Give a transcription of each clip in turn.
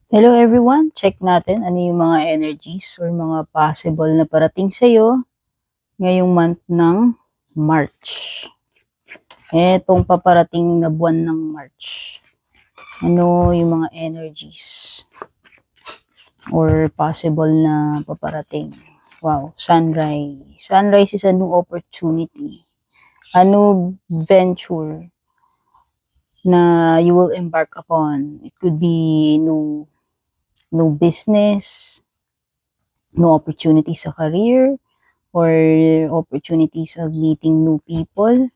Hello everyone, check natin ano yung mga energies or mga possible na parating sa'yo ngayong month ng March. Etong paparating na buwan ng March. Ano yung mga energies or possible na paparating? Wow, sunrise. Sunrise is a new opportunity. A new venture na you will embark upon. It could be new business, no opportunities sa career, or opportunities of meeting new people.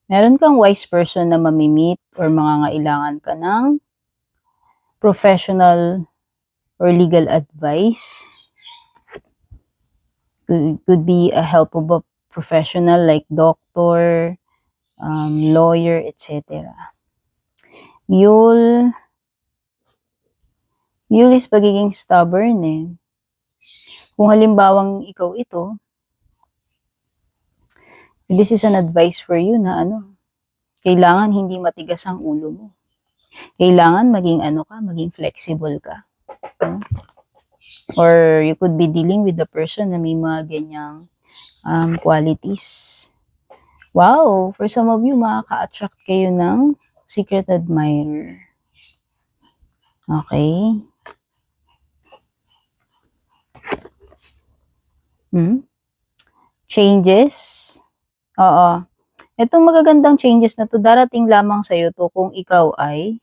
Meron kang wise person na mamimit or mangangailangan ka ng professional or legal advice. Could be a help of a professional like doctor, lawyer, etc. Mule is pagiging stubborn eh. Kung halimbawang ikaw ito, this is an advice for you na kailangan hindi matigas ang ulo mo. Kailangan maging flexible ka. Or you could be dealing with the person na may mga ganyang qualities. Wow, for some of you, makaka-attract kayo ng secret admirer. Okay. Changes. Oo. Itong magagandang changes na to, darating lamang sa'yo to kung ikaw ay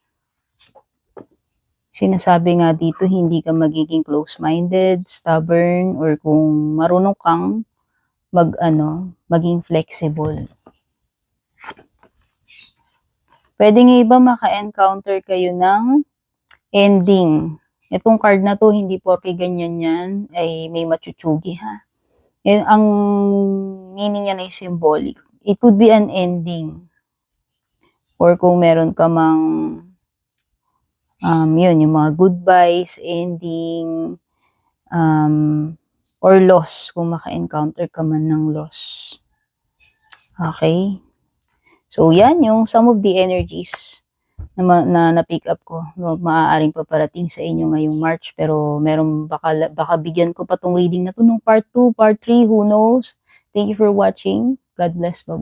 sinasabi nga dito, hindi ka magiging close-minded, stubborn, or kung marunong kang maging flexible. Pwede nga iba maka-encounter kayo ng ending. Itong card na to, hindi porke ganyan yan, ay may machuchugi ha. Ang meaning niya na symbolic. It could be an ending. Or kung meron ka mang yun, yung mga goodbyes, ending, or loss, kung maka-encounter ka man ng loss. Okay? So, yan yung some of the energies na pick up ko. Maaaring paparating sa inyo ngayong March, pero meron baka bigyan ko pa tong reading na to nung part 2, part 3, who knows? Thank you for watching. God bless. Bye.